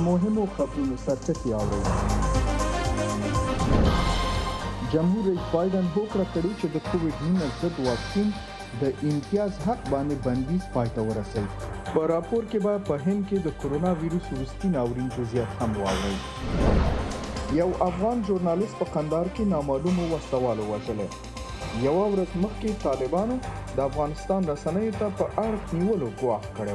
مهمو خبرونو سرټکي اورئ. جمهور رئیس بایدن هوکړه کړې چې د کووډ-19 ضد واکسین د امتیاز حق باندې بندیز پای ته ورسوي. په راپور کې به په هند کې د کرونا ویروس وروستي ناورین جزئیات هم واورئ. یو افغان ژورنالیست په قندهار کې نامعلومو وسلوالو وژلی. یوه ورځ مخکې طالبانو د افغانستان رسنیو ته په اړخ نیولو ګواښ کړی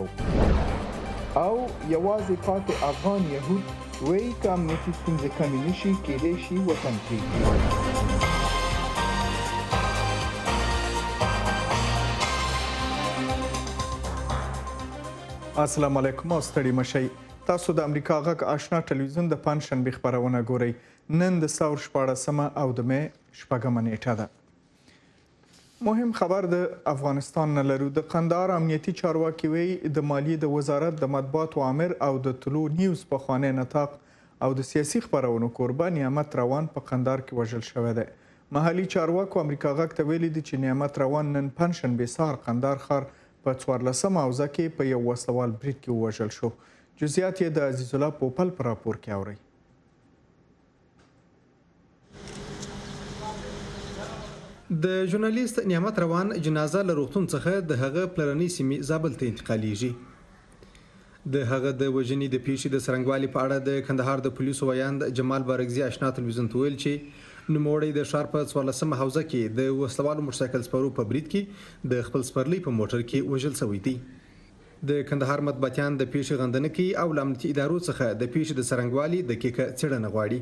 او یوازې پاتې افغان یهود وایي که امنیتي ستونزې کمې نه شي کیدای شي وطن پرېږدي. السلام علیکم او ستړي مشئ. تاسو د امریکا غږ آشنا ټلویزیون د پنجشنبې خپرونه ګورئ. نن د ثور 14مه او د مې 6مه نیټه ده. مهم خبر د افغانستان نه لرو. د قندهار امنیتي چارواکي وایي د مالیې د وزارت د مطبوعاتو امر او د طلوع نیوز پخوانی نطاق او د سیاسي خپرونو کوربه نعمت روان په قندهار کې وژل شوی دی. محلي چارواکو امریکا غږ ته ویلي دي چې نعمت روان نن پنجشنبې سهار قندهار ښار په 14مه اوزه کې په یو وسلوال برید کې ووژل شو. جزئیات یې د عزیز الله پوپل په راپور کې اورئ. د ژورنالیست نعمت روان جنازه له روغتون څخه د هغه پلرنۍ سیمې زابل ته انتقالیږي. د هغه د وژنې د پیښې د څرنګوالي په اړه د کندهار د پولیسو ویاند جمال بارګزي آشنا تلویزیون ته ویل چې نوموړی د ښار په 14مه حوزه کې د وسلوالو موټرسایکل سپرو په برید کې د خپل سپرلي په موټر کې وژل شوی دی. د کندهار مطبوعاتیان د پیښې غندنه کوي او له امنیتي ادارو څخه د پیښې د څرنګوالي دقیقه څېړنه غواړي.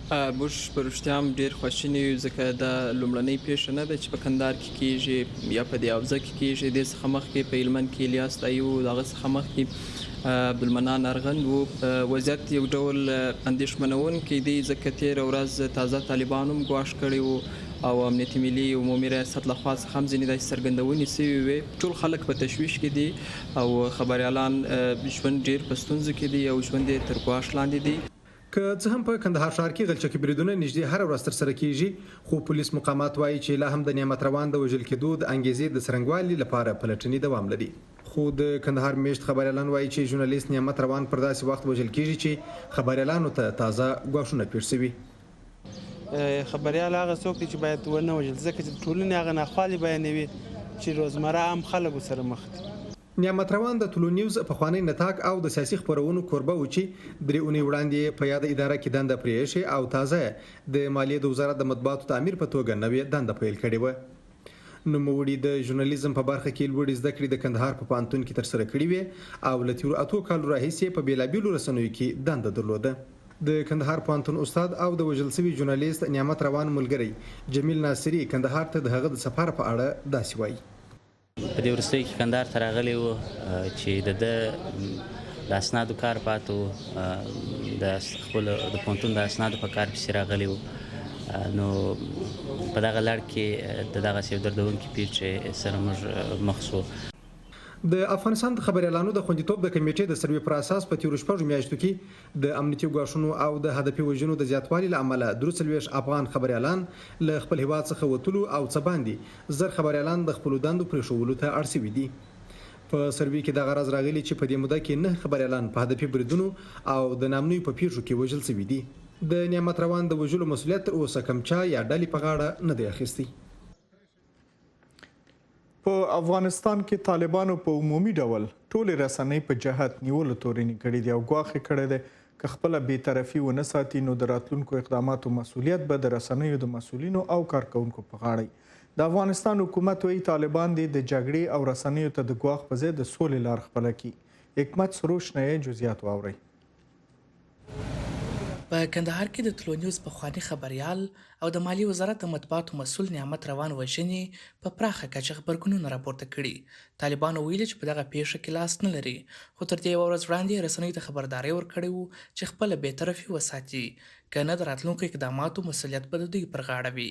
موږ په رښتیا هم ډېر خواشیني یو ځکه دا لومړنۍ پیښه نه ده چې په کندهار کې کېږي یا په دې حوزه کې کېږي. دې څخه مخکې په هلمند کې الیاس دایي و، د هغه څخه مخکې عبدالمنان ارغند و. وضعیت یو ډول اندېښمنونکی دی ځکه تېره ورځ تازه طالبانو هم ګواښ کړی و او امنیتي ملي عمومي ریاست لخوا څخه هم ځینې داسې څرګندونې سوي وې. ټول خلک په تشویش کې دي او خبریالان ژوند ډېر په ستونزو کې دي او ژوند یې تر ګواښ لاندې دی. که څه هم په کندهار ښار کې غلچکي بریدونه نږدې هره ورځ ترسره کیږي، خو پولیس مقامات وایي چې لا هم د نعمت روان د وژل کېدو د انګیزې د څرنګوالي لپاره پلټنې دوام لري. خو د کندهار میشت خبریالان وایي چې ژورنالیست نعمت روان پر داسې وخت وژل کیږي چې خبریالانو ته تازه ګواښونه پیښ شوي. خبریال هغه څوک دی چې باید ونه وژل ځکه چې د ټولنې هغه ناخوالې بیانوي چې روزمره عام خلکو سره مخ دي. نعمت روان د طلوع نیوز پخوانی نطاق او د سیاسي خپرونو کوربه و چې 3 اونۍ وړاندې په یاده اداره کې دنده پرې ایښې او تازه د مالیې د وزارت د مطبوعاتو تعمیر په توګه نوې دنده پیل کړې وه. نوموړي د ژورنالیزم په برخه کې لوړې زده کړې د کندهار په پوهنتون کې ترسره کړې وې او له تېرو 8 کالو راهیسې په بېلابېلو رسنیو کې دنده درلوده. د کندهار پوهنتون استاد او د وژل شوي ژورنالیست نعمت روان ملګری جمیل ناصري کندهار ته د هغه د سفر په اړه داسې وایي. په دې وروستیو کې کندهار ته راغلی و چې د اسنادو کار پاتو د خپل د پوهنتون د اسنادو په کار پسې راغلی و. نو په دغه لړ کې د دغسې یو دردونکي پیښې سره موږ مخ شو. د افغانستان د خبریالانو د خوندیتوب د کمیټې د سروې پر اساس په تیرو 6 میاشتو کې د امنیتي ګواښونو او د هدفي وژنو د زیاتوالي له امله 43 افغان خبریالان له خپل هیواد څخه وتلو او څه باندې زر خبریالان د خپلو دندو پرېښولو ته اړ شوي دي. په سروې کې دغه راز راغلي چې په دې موده کې 9 خبریالان په هدفي بریدونو او د نامنوي په پیښو کې وژل شوي دي. د نعمت روان د وژلو مسؤلیت تر اوسه کوم چا یا ډلې په غاړه نه دی اخیستی. په افغانستان کې طالبانو په عمومي ډول ټولې رسنۍ په جهت نیولو تورنې کړي دي او ګواښ یې کړی دی که خپله بېطرفي ونه ساتي نو د راتلونکو اقداماتو مسؤلیت به د رسنیو د مسؤلینو او کارکوونکو په غاړه وي. د افغانستان حکومت وایي طالبان دې د جګړې او رسنیو ته د ګواښ په ځای د سولې لار خپله کړي. حکمت سروش نه یې جزئیات واورئ. په کندهار کې د طلوع نیوز پخوانی خبریال او د مالیې وزارت د مطبوعاتو مسؤل نعمت روان وژنې په پراخه کچه غبرګونونه راپورته کړي. طالبانو ویلي چې په دغه پیښه کې لاس نه لري، خو تر دې یوه ورځ وړاندې رسنیو ته خبرداری ورکړی و چې خپله بېطرفي وساتي، که نه د راتلونکو اقداماتو مسؤلیت به د دوی پر غاړه وي.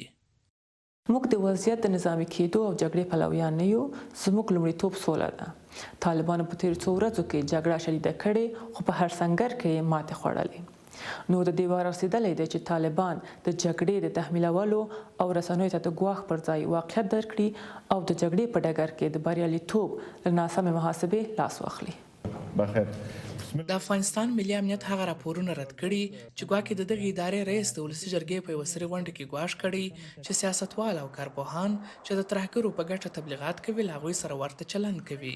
موږ د وضعیت د نظامي کېدو او جګړې پلویان نه یو. زموږ لومړیتوب سوله ده. طالبانو په تېرو 2 ورځو کې جګړه شدیده کړې خو په هر سنګر کې یې ماتې خوړلې. نو د دې وار رسېدلی دی چې طالبان د جګړې د تحمیلولو او رسنیو ته د ګواښ پر ځای واقعیت درکړي او د جګړې په ډګر کې د بریالیتوب له ناسمې محاسبې لاس واخلي. بخیر. د افغانستان ملي امنیت هغه راپورونه رد کړي چې ګواکې د دغې ادارې رئیس د ولسي جرګې په یوه سري غونډه کې ګواښ کړی چې سیاستوال او کارپوهان چې د ترهګرو په ګټه تبلیغات کوي له هغوی سره ورته چلند کوي.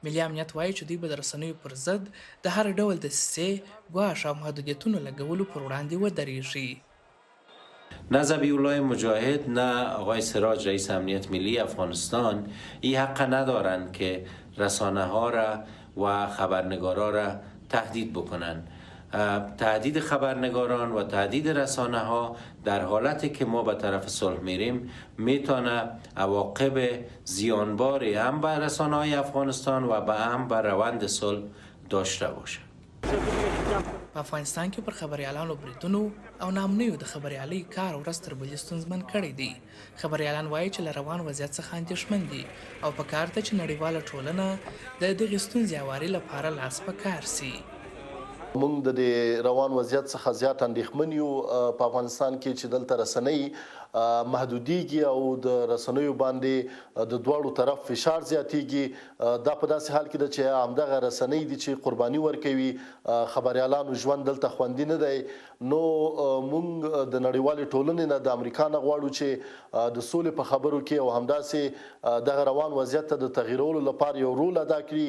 ملي امنیت وایي چې دوی به د رسنیو پر ضد د هر ډول دسیسې، ګواښ او محدودیتونو لګولو پر وړاندې ودرېږي. نه ذبیح‌الله مجاهد نه آقای سراج رئیس امنیت ملی افغانستان این حق ندارند که رسانه ها را و خبرنگارا را تهدید بکنند. تهدید خبرنگاران و تهدید رسانه ها در حالتی که ما به طرف صلح میریم میتونه عواقب زیانباری هم به رسانه های افغانستان و هم به روند صلح داشته باشه. په افغانستان کې پر خبريالانو بریدونو او نامنیو د خبريالۍ کار ورځ تر بلې ستونزمن کړی دی. خبريالان وایي چې له روان وضعیت څخه اندېښمن دي او په کار ته چې نړیواله ټولنه د دغې ستونزې هواري لپاره لاس په کار سي. موږ د روان وضعیت څخه زیات اندېښمن یو په افغانستان کې چې دلته رسنۍ محدودیږي او د رسنیو باندې د دواړو طرف فشار زیاتیږي. دا په داسې حال کې ده چې همدغه رسنۍ دي چې قرباني ورکوي، خبريالانو ژوند دلته خوندي نه دی. نو موږ د نړیوالې ټولنې نه د امریکا نه غواړو چې د سولې په خبرو کې او همداسې دغه روان وضعیت ته د تغییرولو لپاره یو رول ادا کړي،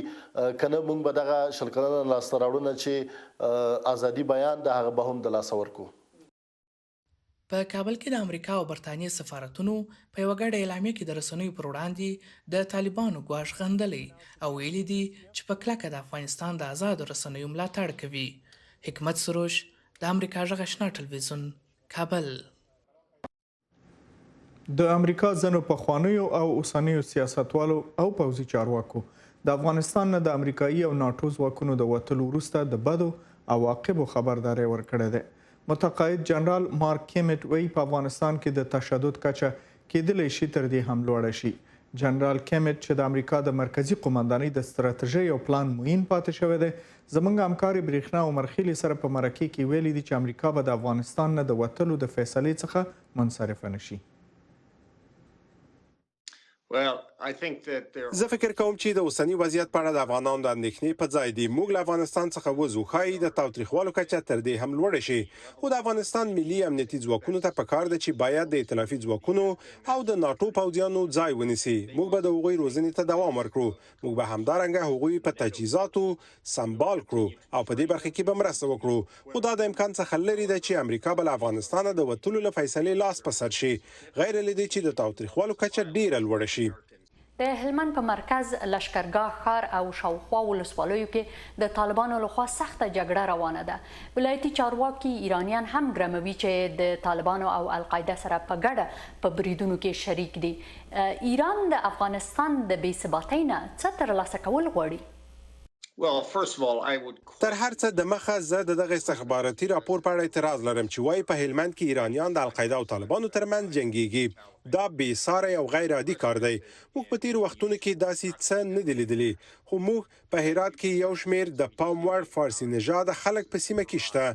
کنه موږ به دغه شل کلنه لاسته راوړنه چې ازادي بیان د هغه به هم د لاسه ورکو. په کابل کې د امریکا او برتانیې سفارتونو په یوه ګډه اعلامیه کې د رسنیو پر وړاندې د طالبانو ګواښ غندلی او ویلي دي چې په کلکه د افغانستان د آزادو رسنیو ملاتړ کوي. حکمت سروش، د امریکا غږ آشنا ټلویزیون، کابل. د امریکا ځینو پخوانیو او اوسنیو سیاستوالو او پوځي چارواکو د افغانستان نه د امریکایي او ناټو ځواکونو د وتلو وروسته د بدو عواقبو خبرداری ورکړی دی. متقاعد جنرال مارک کیمټ وایي په افغانستان کې د تشدد کچه کېدلی شي تر دې هم لوړه شي. جنرال کیمټ چې د امریکا د مرکزي قومندانۍ د ستراتیژۍ او پلان معین پاتې شوی دی، زموږ همکاري برېښنا عمرخیلي سره په مرکې کې ویلي دي چې امریکا به د افغانستان نه د وتلو د فیصلې څخه منصرفه نشي. زه فکر کوم چې د اوسنی وضعیت په اړه د افغانانو د اندېښنې په ځای دی. موږ له افغانستان څخه وځو، ښایي د تاوتریخوالو کچه تر دې هم لوړه شي، خو د افغانستان ملي امنیتي ځواکونو ته پکار ده چې باید د ائتلافي ځواکونو او د ناټو پوځیانو ځای ونیسي. موږ به د هغوی روزنې ته دوام ورکړو. موږ به همدارنګه هغوی په تجهیزاتو سمبال کړو او په دې برخه کې به مرسته وکړو. خو دا د امکان څخه لري ده چې امریکا به له افغانستانه د وتلو له فیصلې لاس په سر شي، غیر له دې چې د تاوتریخوالو کچه ډیره لوړه شي. د هلمند په مرکز لشکرګاه ښار او شاوخوا ولسوالیو کې د طالبانو لخوا سخته جګړه روانه ده. ولایتي چارواکي ایرانیان هم ګرموي چې د طالبانو او القاعده سره په ګډه په بریدونو کې شریک دي. ایران د افغانستان د بې ثباتۍ نه څه ترلاسه کول غواړي؟ تر هر څه د مخه زه دغه استخباراتي راپور په اړه اعتراض لرم چې وايي په هلمند کې ایرانیان د القاعده او طالبانو ترمنځ جنگيږي. دا بې ساري او غیر عادي کار دی. موږ په تیر وختونو کې داسې څه نه دي لیدلي، خو موږ په هرات کې یو شمیر د پام وړ فارسي نژاد خلک په سیمه کې شته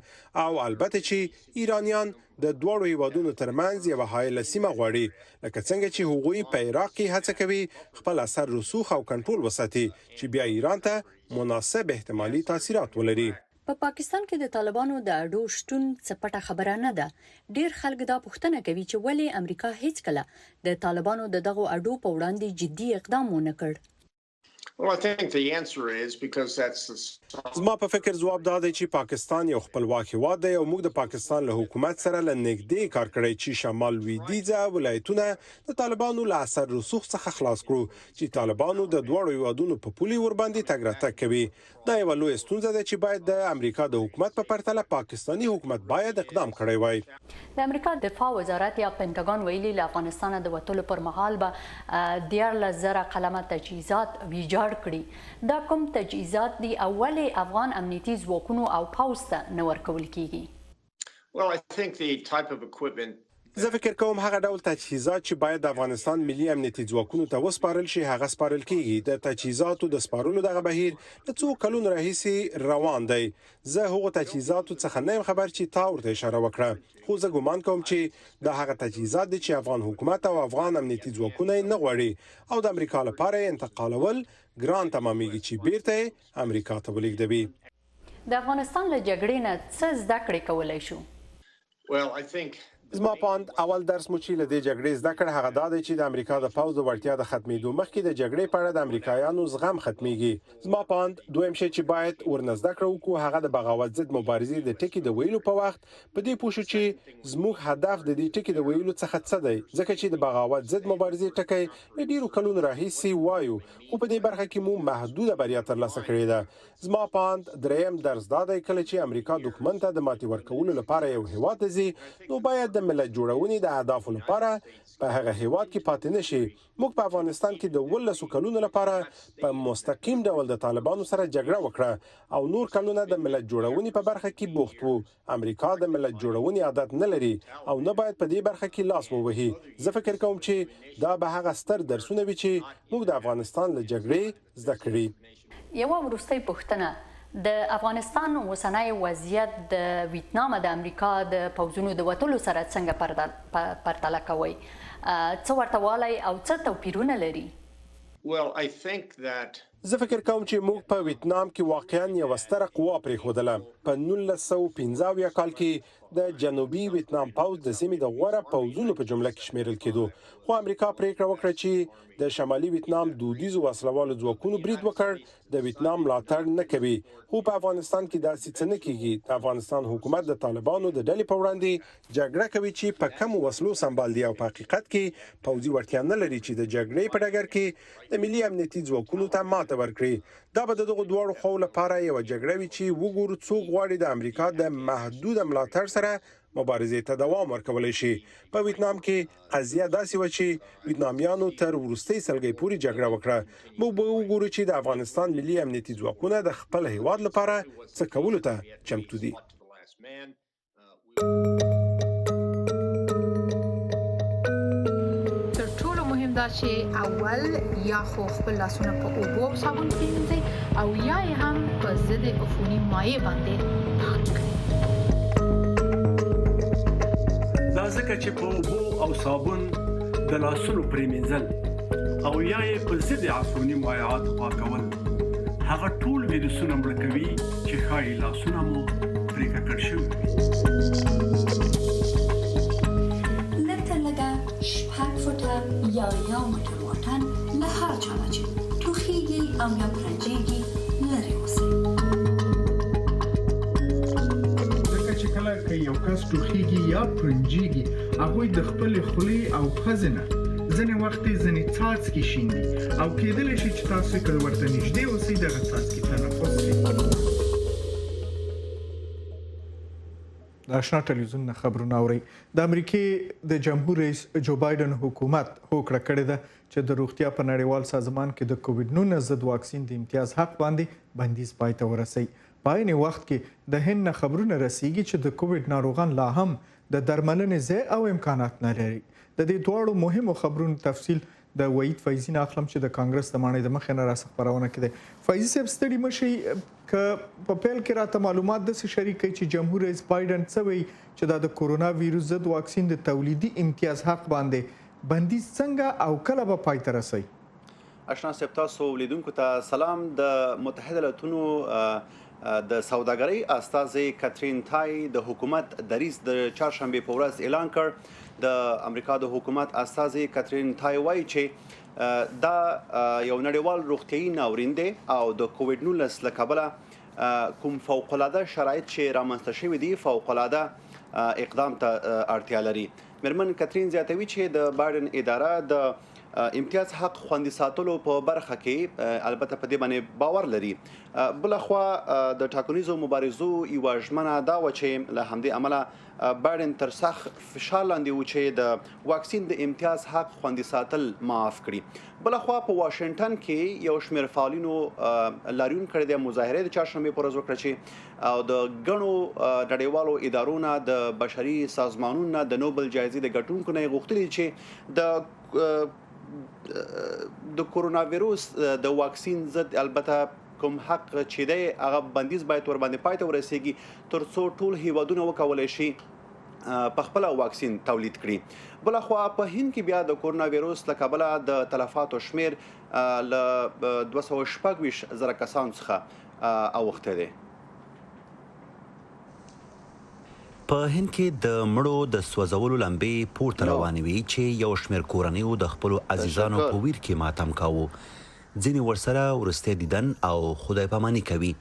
او البته چې ایرانیان د دوړو هیوادونو ترمنځ یو حایله سیمه غواړي، لکه څنګه چې هغوی په عراق کې هڅه کوي خپل اثر رسوخ او کنټرول وساتي چې بیا ایران ته مناسب احتمالي تاثیرات ولري. په پاکستان کې د طالبانو د اډو شتون څه پټه خبره نه ده. ډیر خلک دا پوښتنه کوي چې ولې امریکا هیڅ کله د طالبانو د دغو اډو په وړاندې جدي اقدام ونه کړ. زما په فکر ځواب دا دی چې پاکستان یو خپلواک هیواد دی او موږ د پاکستان له حکومت سره لنګدې کار کړی چې شمال لویدیځه ولایتونه د طالبانو له اثر رسوخ څخه خلاص کړو، چې طالبانو د دوړو هیوادونو په پولي ور باندې تګ راتګ کوي. دا یو لوی ستونزه ده چې باید د امریکا د حکومت په پرتله پاکستانی حکومت باید اقدام کړی وای. د امریکا دفاع وزارت یا پینټاګون ویلي له افغانستان د وتلو پر مهال به 14,000 قلمه تجهیزات ویجاړ کړي. دا کوم تجهیزات دي او ولې افغان امنیتي ځواکونو او پوځ ته نه ورکول کیږي؟ زه فکر کوم هغه ډول تجهیزات چې باید د افغانستان ملي امنیتي ځواکونو ته وسپارل شي هغه سپارل کیږي. د تجهیزاتو د سپارلو دغه بهیر د څو کلونو راهیسې روان دی. زه هغه تجهیزاتو څخه نه خبر چې تا ورته اشاره وکړه، خو زه ګومان کوم چې د هغه تجهیزات دي چې افغان حکومت او افغان امنیتي ځواکونه نه غواړي او د امریکا لپاره انتقالول ګران تمامېږي چې بیرته امریکا ته ولیږدوي. د افغانستان له جګړې نه څه زده کړې کولی شو؟ زما پاند اول درس مو چې له دې جګړې زده کړ هغه دا دی چې د امریکا د پوځ د وړتیا د ختمېدو مخکې د جګړې په اړه د امریکایانو زغم ختميږي. زما پاند دویم شی چې باید ورنزده کړو کو هغه د بغاوت ضد مبارزې د ټکی د ویلو په وخت په دې پوښو چې زموږ هدف د دې ټکی د ویلو څخه څه دی ځکه چې د بغاوت ضد مبارزې ټکی ډیرو کلونو راهیسي وایو خو په دې برخه کې مو محدوده بریا ترلاسه کړې ده. زما پاند دریم درس دا دی کله چې امریکا دښمن ته د ماتې ورکولو لپاره یو هیواد ځي نو باید د ملت جوړونې د اهدافو لپاره په هغه هیواد کې پاتې نشي. موږ په افغانستان کې د 12 کلونو لپاره په مستقیم ډول د طالبانو سره جګړه وکړه او نور کلونه د ملت جوړونې په برخه کې بوخت وو. امریکا د ملت جوړونې عادت نه لري او نه باید په دې برخه کې لاس ووهي. زه فکر کوم چې دا به هغه ستر درسونه وي چې موږ د افغانستان له جګړې زده کړی. یو وروستۍ پوښتنه د افغانستان اوسنی وضعیت د ویتنام د امریکا د پوځونو د وټلو سره څنګه پرتله کوي؟ څه ورته والی او څه توپیرونه لري؟ زه فکر کوم چې موږ په ویتنام کې واقعا یو ستره قوه پرېښودله. په 1915 کال کې د جنوبي ویتنام پوځ د سیمې د غوره پوځونو په جمله کې شمیرل کېدو خو امریکا پریکړه وکړه چې د شمالي ویتنام دودیزو وسلوالو ځواکونو برید وکړ د ویتنام ملاتړ نه کوي. خو په افغانستان کې داسې څه نه کیږي. د افغانستان حکومت د طالبانو د ډلې په وړاندې جګړه کوي چې په کم وسلو سمبال دي او په حقیقت کې پوځي وړتیا نه لري چې د جګړې په ډګر کې د ملي امنیتي ځواکونو ته ماته ورکړي. دا به دغه دوه خو لپاره یو جګړه وي چې وګورو څو غواړي د امریکا د محدود ملاتړ سره مبارزې ته دوام ورکولای شي. په ویتنام کې قضیه داسې و چې ویتنامیانو تر وروستۍ سلګۍ پورې جګړه وکړه. موږ به وګورو چې د افغانستان ملي امنیتي ځواکونه د خپل هیواد لپاره څه کولو ته چمتو دي. تر ټولو مهم دا چې اول یا خو خپل لاسونه په اوبو او صابون پرېمنځئ او یا یې هم په ضد عفوني مایع باندې پاک کړئ. دا ځکه چې په اوبو او صابون د لاسونو پرېمنځل او یا یې په ضد عفوني مایعاتو پاکول هغه ټول ویروسونه مړه کوي چې ښایي لاسونه مو پرې ککړ شوي وي. لږ تر لږه 6 فوټه یا یو متر واټن له هر چا نه چې ټوخیږي او یا پرنجېږي لرې اوسئ. که یو کس ټوخیږي یا پرنجیږي هغوی د خپل خولې او پزې نه ځینې وخت ځینې څاڅکي شیندي او کېدلی شي چې تاسو که ورته نږدې اوسئ دغه څاڅکي تنفس کړئ. د آشنا ټلویزیون نه خبرونه اورئ. د امریکې د جمهور رئیس جو بایدن حکومت هوکړه کړې ده چې د روغتیا په نړیوال سازمان کې د کووډ-19 ضد واکسین د امتیاز حق باندې بندیز پای ته ورسوي. په عین وخت کې د هند نه خبرونه رسیږي چې د کووډ ناروغان لا هم د درملنې ځای او امکانات نه لري. د دې دواړو مهمو خبرونو تفصیل د وحید فیضي نه اخلم چې د کانګرس د ماڼۍ د مخې نه راڅخه خپرونه کړې. فیضي صاحب ستړي مه شئ که په پیل کې راته معلومات داسې شریک کړئ چې جمهور رئیس بایدن څه وایي چې دا د کورونا ویروس ضد واکسین د تولیدي امتیاز حق باندې بندیز څنګه او کله به پای ته رسوي؟ آشنا صاحب تاسو لیدونکو ته سلام. د متحده ایالاتونو د سوداګرۍ استازي کاترین تای د حکومت دریځ د چهارشنبه په ورځ اعلان کړ. د امریکا د حکومت استازي کاترین تای وایي چې دا یو نړیوال روغتیايي ناورین دی او د کووډ-19 له کبله کوم فوق العاده شرایط چې رامنځته شوي دي فوق العاده اقدام ته اړتیا لري. میرمن کاترین زیاتوي چې د بایدن اداره د امتیاز حق خوندي ساتلو په برخه کې البته په دې باندې باور لري. بلخوا د ټاکنیزو مبارزو یوه ژمنه دا وه چې له همدې عمله بایدن تر سخت فشار لاندې و چې د واکسین د امتیاز حق خوندي ساتل معاف کړي. بلخوا په واشنګټن کې یو شمېر فعالینو لاریون کړی دی مظاهرې د چهارشنبې په ورځ وکړه چې او د ګڼو نړیوالو ادارو نه د بشري سازمانونو نه د نوبل جایزې د ګټونکو نه یې غوښتلي چې د کورونا ویروس د واکسین ضد البته کوم حق چې دی هغه بندیز باید ور باندې پای ته ورسیږي تر څو ټول هیوادونه وکولای شي په خپل واکسین تولید کړي. بلخوا په هند کې بیا د کورونا ویروس له کبله د تلفاتو شمیر له 226,000 کسانو څخه اوښتی دی. په هند کې د مړو د سوځولو لمبې پورته روانې وي چې یو شمېر کورنیو د خپلو عزیزانو په ویر کې ماتم کاوه. ځینې ورسره وروستی دیدن او خدای پاماني کوي.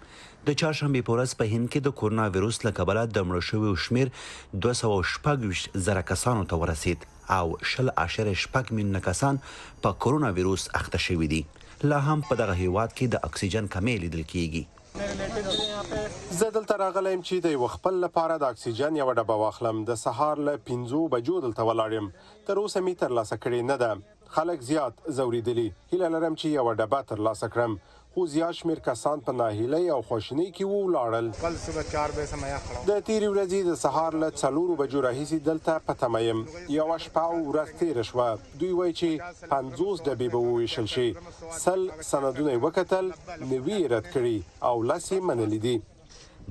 د چهارشنبې په ورځ په هند کې د کورونا ویروس له کبله د مړو شویو شمېر 226,000 کسانو ته ورسید او 20.6 میلیونه کسان په کورونا ویروس اخته شوي دي. لا هم په دغه هیواد کې د اکسیجن کمی لیدل کیږي. زه دلته راغلی یم چې د یو خپل لپاره د اکسیجن یوه ډبه واخلم. د سهار له 5 بجو دلته ولاړ یم. تر اوسه مې ترلاسه کړې نه ده. خلک زیات ځورېدلي. هیله لرم چې یوه ډبه ترلاسه کړم. خو زیات شمېر کسان په ناهیلۍ او خواشینۍ کې ولاړل. د تېرې ورځې د سهار له 4 بجو راهیسې دلته په تمه یم. یوه شپه او ورځ تېره شوه. دوی وایي چې 50 ډبې به وویشل شي. 100 سندونه یې وکتل، 90 یې رد کړي او 10 یې منلي دي.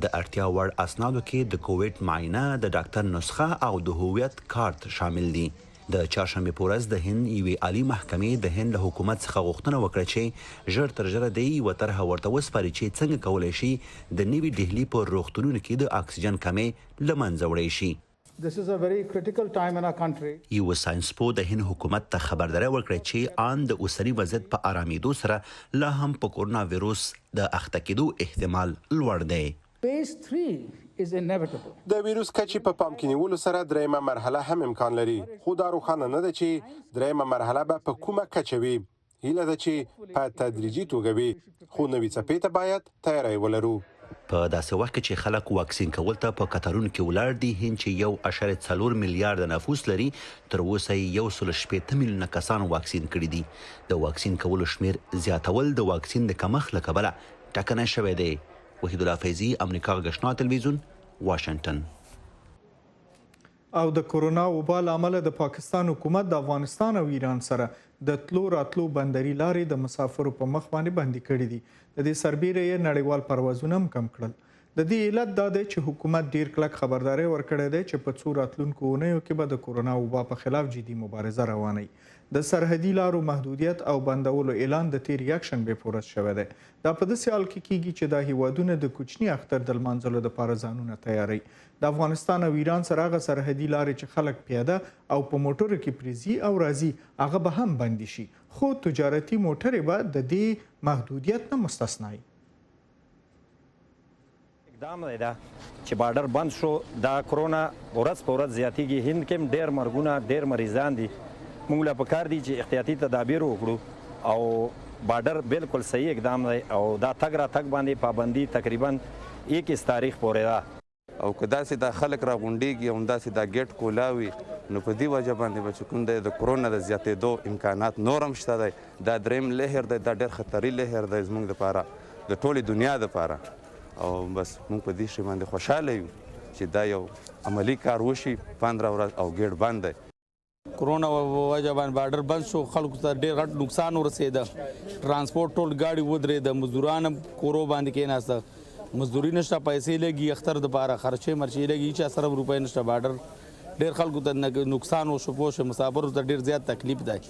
د اړتیا وړ اسنادو کې د کووډ معاینه، د ډاکټر نسخه او د هویت کارت شامل دي. د چهارشنبې په ورځ د هند یوې عالي محکمې د هند له حکومت څخه غوښتنه وکړه چې ژر تر ژره د یوه طرحه ورته وسپاري چې څنګه کولی شي د نوي ډهلي په روغتونونو کې د اکسیجن کمۍ له منځه وړی شي. یو ساینسپو د هند حکومت ته خبرداری ورکړه چې آن د اوسني وضعیت په آرامېدو سره لا هم په کورونا ویروس د اخته کېدو احتمال لوړ دی. د ویروس کچې په پام کې نیولو سره درېیمه مرحله هم امکان لري، خو دا روښانه نه ده چې درېیمه مرحله به په کومه کچه وي. هیله ده چې په تدریجي توګه وي، خو نوې څپې ته باید تیاری ولرو. په داسې وخت کې چې خلک واکسین کول ته په قطارونو کې ولاړ دي، هند چې 1.4 میلیارډ نفوس لري، تر اوسه یې 1.8 میلیونه کسان واکسین کړي دي. د واکسین کولو شمېر زیاتول د واکسین د کمښت له کبله ټاکنه شوی دی. وحید الله فیضي، امریکا غږ تلویزیون، واشنگټن. او د کورونا وبا له امله د پاکستان حکومت د افغانستان او ایران سره د تلو راتلو بندري لارې د مسافرو په مخ باندې بندي کړي دي. د دې سربیره یې نړیوال پروازونه هم کم کړل. د دې علت دا دی چې حکومت ډیر کلک خبرداری ورکړی دی چې په څو راتلونکو اونیو کې به د کورونا وبا په خلاف جدي مبارزه روانوي. د سرحدي لارو محدودیت او بندولو اعلان د تیر یکشنبې په ورځ شوی دی. دا په داسې حال کې کیږي چې دا هیوادونه د کوچني اختر د لمانځلو دپاره ځانونه تیاروي. د افغانستان او ایران سره هغه سرحدي لارې چې خلک پیاده او په موټرو کې پرې او راځي هغه به هم بندي شي، خو تجارتي موټرې به د دې محدودیت نه مستثنا وي. اقدام دی دا چې بارډر بند شو، دا کرونا ورځ په ورځ زیاتیږي. هند کې هم ډېر مرګونه، ډېر مریضان دي. موږ له پکار دي چې احتیاطي تدابیر وکړو او بارډر بالکل صحیح اقدام دی او دا تګ را تګ باندې پابندي تقریبا 21 تاریخ پورې ده. او که داسې دا خلک راغونډېږي او داسې دا ګیټ کولاوي، نو په دې وجه باندې به چې کوم دی د کرونا د زیاتېدو امکانات نور هم شته دی. دا درېیم لهر دی، دا ډېر خطري لهر دی زموږ دپاره، د ټولې دنیا دپاره. او بس موږ په دې شي باندې خوشحاله یو چې دا یو عملی کار وشي. 15 ورځ او ګیټ بند دی. کرونا وجه باندې بارډر بند شو، خلکو ته ډېر غټ نقصان ورسېده. ترانسپورټ ټول ګاډي ودرېده، مزدوران هم کورو باندې کېناسته، مزدوري نشته، پیسې لګي اختر دپاره، خرچې مرچې لګي، هېچا سره روپۍ نشته. بارډر ډېر خلکو ته نقصان وشو، پوه شو، مسافرو ته ډېر زیات تکلیف دی.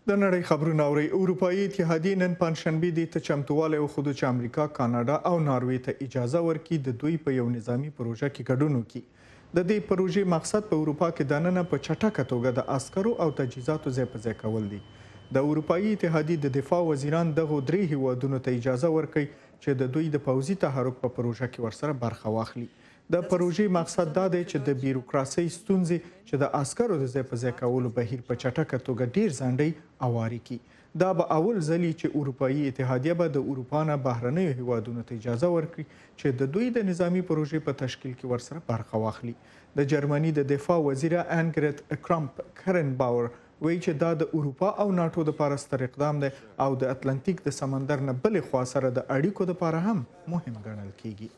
د نړۍ خبرونه اورئ. اروپایي اتحادیې نن پنجشنبې دې ته چمتووالی وښودو چې امریکا، کاناډا او ناروې ته اجازه ورکړي د دوی په یو نظامي پروژه کې ګډون وکړي. د دې پروژې مقصد په اروپا کې دننه په چټکه توګه د عسکرو او تجهیزاتو ځای په ځای کول دي. د اروپایي اتحادیې د دفاع وزیران دغو 3 هیوادونو ته اجازه ورکړي چې د دوی د پوځي تحرک په پروژه کې ورسره برخه واخلي. د پروژې مقصد دا دی چې د بیروکراسۍ ستونزې چې د عسکرو د ځای په ځای کولو بهیر په چټکه توګه ډیر ځنډی اواري کړي. دا به اول ځلي چې اروپایي اتحادیه به د اروپا نه بهرنیو هیوادونو ته اجازه ورکړي چې د دوی د نظامی پروژې په تشکیل کې ورسره برخه واخلي. د جرمني د دفاع وزیره انګریت کرامپ کرنباور وایي چې دا د اروپا او ناټو دپاره ستر اقدام دی او د اتلانتیک د سمندر نه بلې خوا سره د اړیکو دپاره هم مهم ګڼل کیږي.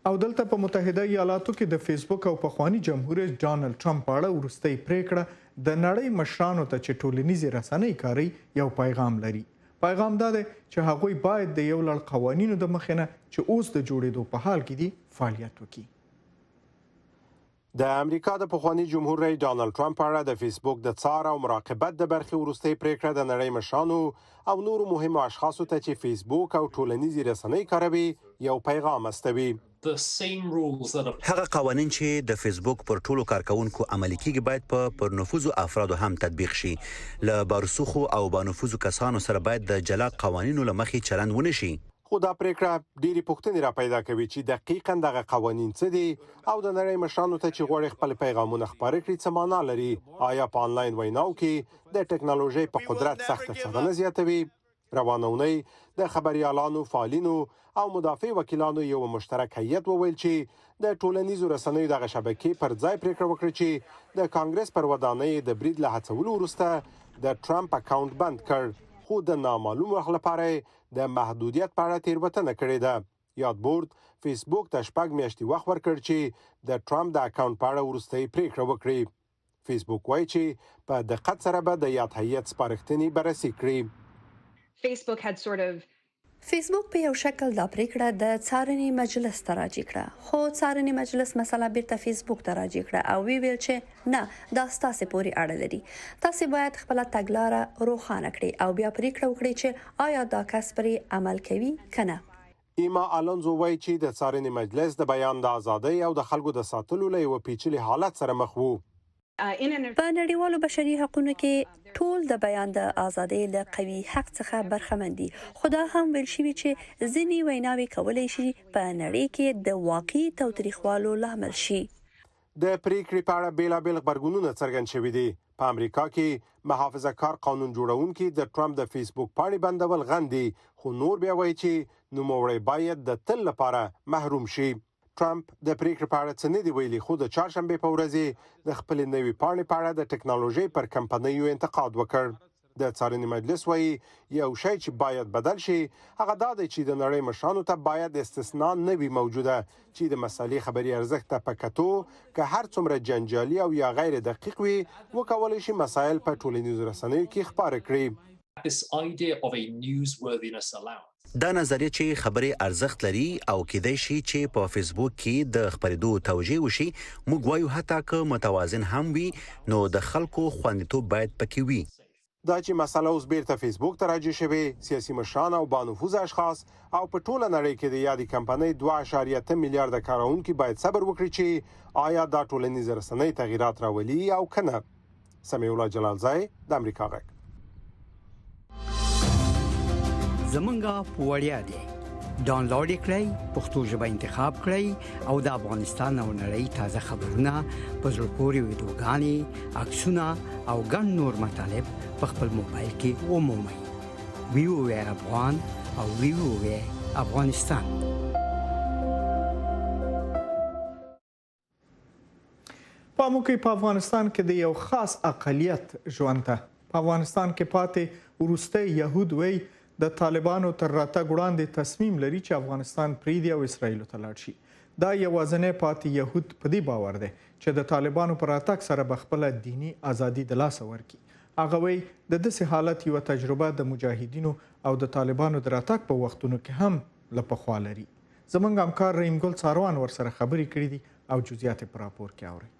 او دلته په متحده ایالاتو کې د فیسبوک او پخوانی جمهور رئیس ډانلډ ټرمپ په اړه وروستۍ پریکړه د نړۍ مشرانو ته چې ټولنیزې رسنۍ کاروي یو پیغام لري. پیغام دا دی چې هغوی باید د یو لړ قوانینو د مخې نه چې اوس د جوړېدو په حال کې دي فعالیت وکړي. د امریکا د پخوانی جمهور رئیس ډانلډ ټرمپ په اړه د فیسبوک د څار او مراقبت د برخې وروستۍ پریکړه د نړۍ مشرانو او نورو مهمو اشخاصو ته چې فیسبوک او ټولنیزې رسنۍ کاروي یو پیغام استوي. هغه قوانین چې د فیسبوک پر ټولو کارکونکو عملي کیږي باید په پرنفوذو افرادو هم تطبیق شي. له بارسوخو او بانفوذو کسانو سره باید د جلا قوانینو له مخې چلند ونه شي. خو دا پریکړه ډېری پوښتنې را پیدا کوي چې دقیقاً دغه قوانین څه دي او د نړۍ مشرانو ته چې غواړي خپل پیغامونه خپاره کړي څه معنا لري. آیا په آنلاین ویناو کې د ټکنالوژۍ په قدرت سخته څارنه زیاتوي؟ روانه اونۍ د خبریالانو، فعالینو او مدافع وکیلانو یو مشترک هیئت وویل چې د ټولنیزو رسنیو دغه شبکې پر ځای پریکړه وکړه چې د کانګرس پر ودانۍ د برید له هڅولو وروسته د ټرمپ اکاونټ بند کړ، خو د نامعلوم وخت لپاره د محدودیت په اړه تېروتنه کړې ده. یاد بورډ فیسبوک ته 6 میاشتې وخت ورکړ چې د ټرمپ د اکاونټ په اړه وروستۍ پریکړه وکړي. فیسبوک وایي چې په دقت سره به د یاد هیئت سپارښتنې بررسي کړي. فیسبوک په یو شکل دا پریکړه د څارنې مجلس ته راجع کړه، خو څارنې مجلس مسله بیرته فیسبوک ته راجع کړه او ویل چې نه، دا ستاسو پورې اړه لري. تاسو باید خپل تګلاره روښانه کړئ او بیا پریکړه وکړئ چې آیا دا کس پرې عمل کوي کنه. ایما الونزو وایي چې د څارنې مجلس د بیان د ازادۍ او د خلکو د ساتلو له یو پیچلي حالت سره مخ وو. په نړیوالو بشري حقوقو کې ټول د بیان د ازادۍ له قوي حق څخه برخمن دي، خو دا هم ویل شوي چې ځینې ویناوې کولی شي په نړۍ کې د واقعي تاوتریخوالو لامل شي. د پریکړې په اړه بیلابیل غبرګونونه څرګند شوي دي. په امریکا کې محافظه کار قانون جوړونکي د ټرمپ د فیسبوک پاڼې بندول غندي، خو نور بیا وایي چې نوموړی باید د تل لپاره محروم شي. ټرمپ د پریکړې په اړه څه نه دی ویلي، خو د چهارشنبې په ورځ د خپل نوې پاڼې په اړه د ټکنالوژي پر کمپنیو انتقاد وکړ. د څارنې مجلس وایي یو شی چې باید بدل شي هغه دا دی چې د نړۍ مشرانو ته باید استثنا نه وي موجوده چې د مسالې خبري ارزښت ته پکتو که هر څومره جنجالي او یا غیر دقیق وي وکولای شي مسایل په ټولنیزو رسنیو کې خپاره کړي. دا نظریه چې خبرې ارزښت لري او کېدای شي چې په فیسبوک کې د خبرېدو توجیه وشي، موږ وایو حتی که متوازن هم وي نو د خلکو خوندیتوب باید پکې وي. دا چې مسله اوس بیرته فیسبوک ته راجع شوې، سیاسي مشران او بانفوذ اشخاص او په ټوله نړۍ کې د یادې کمپنۍ 2.8 میلیارډ کارونکي باید صبر وکړي چې آیا دا ټولنیز رسنۍ تغیرات راولي او کنه. سمیع الله جلالزای، د امریکا غږ. زمونږه په وړیا دی ډاونلوډ کړئ، پښتو ژبه انتخاب کړئ او د افغانستان او نړۍ تازه خبرونه، په زړه پورې ویډیوګانې، عکسونه او ګڼ نور مطالب په خپل موبایل کې ومومئ. VOA افغان او VOA افغانستان. پاموکي په افغانستان کې د یو خاص اقلیت ژوند ته په افغانستان کې پاتې وروستي يهود وایي د طالبانو تر راتګ وړاندې تصمیم لري چې افغانستان پریږدي او اسرائیل ته لاړ شي. دا یوازینی پاتې يهود په دې باور دی چې د طالبانو پر راتګ سره به خپل دینی ازادي د لاسه ورکړي. هغه وایي د داسې حالت یو تجربه د مجاهدینو او د طالبانو د راتګ په وختونو کې هم له پخوا لري. زموږ همکار رحیم ګل څاروان ورسره خبرې کړې دي او جزئیات په راپور کې اوري.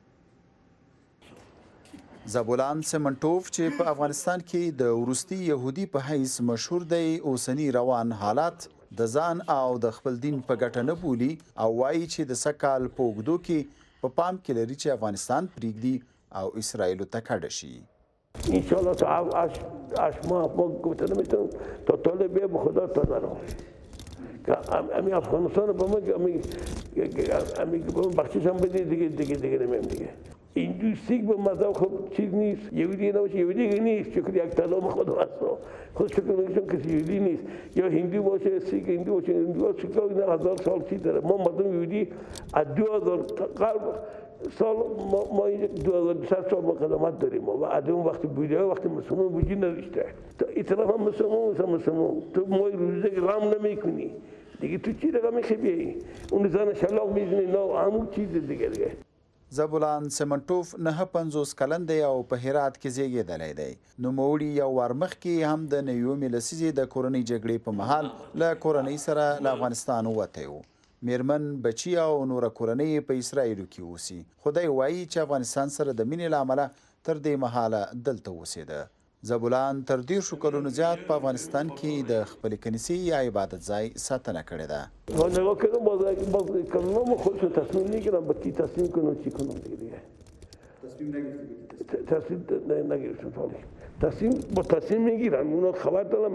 زابولان سمنټوف چې په افغانستان کې د وروستي يهودي په حیث مشهور دی، اوسنی روان حالات د ځان او د خپل دین په ګټه نه بولي او وایي چې د سکال په اوږدو کې په پام کې لري چې افغانستان پریږدي او اسرائیل ته کډه شي. انشالله تا اشما گفته نمیتونم تا طالب به خدا تا نرم که امی افغانستان با من امی بخشش هم بدی دیگه نمیم دیگه. اینجور سیک به مذهب خب چیز نیست، یهودی نباشه، یهودی نیست، چون یک کلام خدا هست، خود شکل میگه کسی یهودی نیست، یا هندو باشه سیک، هندو باشه هندو، شکل اینا 1000 سال چی داره. ما مردم یهودی از 2000 سال ما 2200 سال مقدمت داریم و از اون وقتی بوده وقتی مسلمان وجود نداشته. تو اطلاف هم مسلمان تو ما روزه رام نمیکنی دیگه، تو چی رقم میخوایی؟ اون زن شلاق میزنی نه همون چیز دیگه. زبولان سمنټوف 59 کلن دی او په هرات کې زیږیدلی دی. نوموړي یو وار مخکې هم د نویومې لسیزې د کورنۍ جګړې په مهال له کورنۍ سره له افغانستان ووتی و. میرمن بچی او نوره کورنۍ په اسرائیلو کې اوسي. خدای وایي چې افغانستان سره د مینې له امله تر دې مهاله دلته اوسېده. زبولان تر 10 کلونو زیات په افغانستان کې د خپلې کنیسې یا عبادت ځای ساتنه کړې ده. ما نگاه کردم باز کلام خودشون تصمیم نگیرم با کی تصمیم کنم چی کنم دیگه. تصمیم نگیرشون فالی. تصمیم میگیرم اونا خبر دارم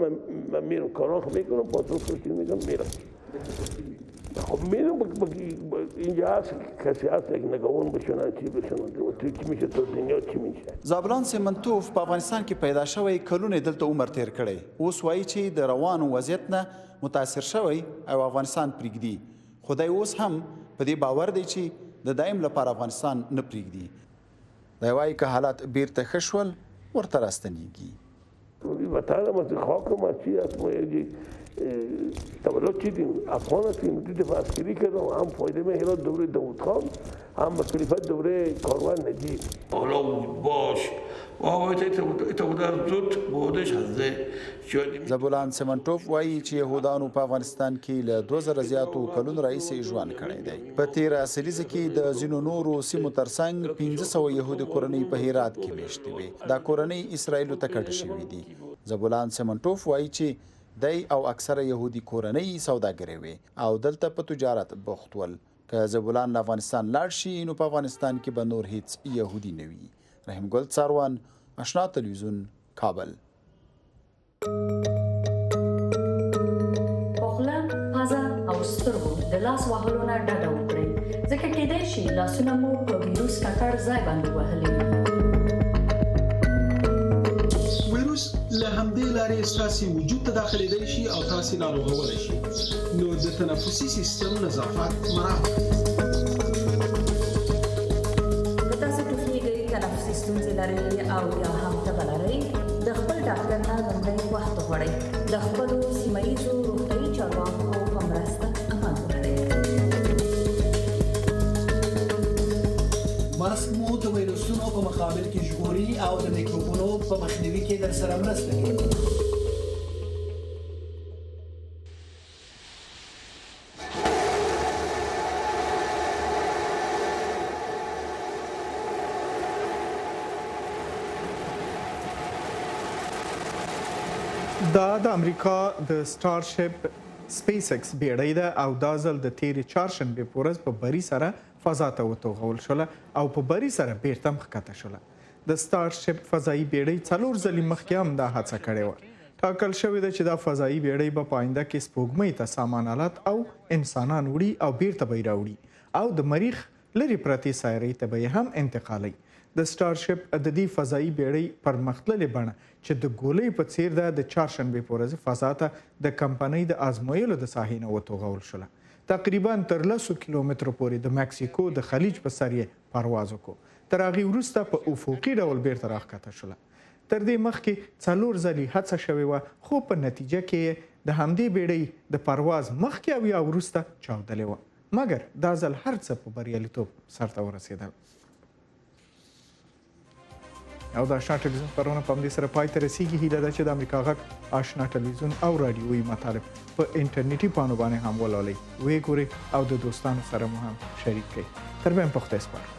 من میرم کارا میکنم پاسپورت خوشی میگم میرم. خب میرم اینجا هست کسی هست یک نگاون بشنن چی بشنن تو چی میشه تو دنیا چی میشه. زابلان سیمنتوف په افغانستان کې پیدا شوی کلونه دلته عمر تیر کړی. اوس وایي چې د روانو وضعیت نه متاثر شوی او افغانستان پرېږدي. خدای اوس هم په دې باور دی چې د دایم لپاره افغانستان نه پرېږدي. دی وایي که حالات بیرته ښه شول ورته راستنیږي. وطن ما خاک ما چی است ما تولد چیدیم افغان هستیم دفاع عسکری کردم هم فایده من هرات دوره داود خان هم بکلیفت دوره کاروان نجیب حالا بود باش زبولان سیمنټوف وایي چې یهودانو په افغانستان کې له 2000 زیاتو کلونو راهیسې ژوند کړی دی. په تیره اصلیزه کې د ځینو نورو سیمو ترڅنګ 1500 یهودي کورنۍ په هرات کې میشتې وې. دا کورنۍ اسرائیلو ته کډه شوي دي. زبولان سیمنټوف وایي چې دی او اکثره یهودي کورنۍ سوداګرې وې او دلته په تجارت بوخت ول. که زبولان له افغانستان لاړ شي نو په افغانستان کې به نور هیڅ یهودي نه وي. رحیم ګل څاروان، آشنا تلویزیون، کابل. په خوله، پزه او سترګو د لاس وهلو نه ډډه وکړئ ځکه کیدای شي لاسونه مو په ویروس ککړ ځای باندې وهلي وي. ویروس له همدې لارې ستاسو وجود ته داخليدای شي او تاسو ناروغولای شي. نو د تنفسي سیستم نظافت مراعات ستونزې لري او یا هم تبه لري د خپل ډاکټر نه لومړی وخت وغواړئ. د خپلو سیمه ییزو روغتیایي چارواکو په مرسته عمل وکړئ. ماسک مو د ویروسونو په مقابل کې ژغوري او د میکروبونو په مخنیوي کې درسره مرسته کوي. دا د امریکا د سټارشپ سپیس ایکس بیړۍ ده او دا ځل د تیرې چهارشنبې په ورځ په بري سره فضا ته وتوغول شوله او په بري سره بیرته هم ښکته شوله. د سټارشپ فضایي بیړۍ 4 ځلې مخکې هم دا هڅه کړې وه. ټاکل شوې ده چې دا فضایي بیړۍ به په آینده کې سپوږمۍ ته سامان آلات او انسانان وړي او بیرته به یې راوړي او د مریخ لرې پرتې سیارې ته به یې هم انتقالوي. د سټارشپ د دې فضایي بیړۍ پرمختللې بڼه چې د ګولۍ په څیر ده د چهارشنبې په ورځ فضا ته د کمپنۍ د ازمویلو د ساحې نه وتوغول شوله. تقریبا تر 10 کیلومترو پورې د مکسیکو د خلیج په سر یې پرواز وکړو. تر هغې وروسته په افقي ډول بیرته راښکته شوله. تر دې مخکې 4 ځلې هڅه شوې وه خو په نتیجه کې یې د همدې بیړۍ د پرواز مخکې او یا وروسته چاودلې وه. مګر دا ځل هر څه په بریالیتوب سرته ورسېدل. او د آشنا ټلویزیون خپرونه په همدې سره پای ته رسیږي. هیله ده چې د امریکا غږ آشنا ټلویزیون او راډیویي مطالب په انټرنیټي پاڼو باندې هم ولولئ، ویې ګورئ او د دوستانو سره مو هم شریک کړئ. تر بیا هم په خدای سپارم.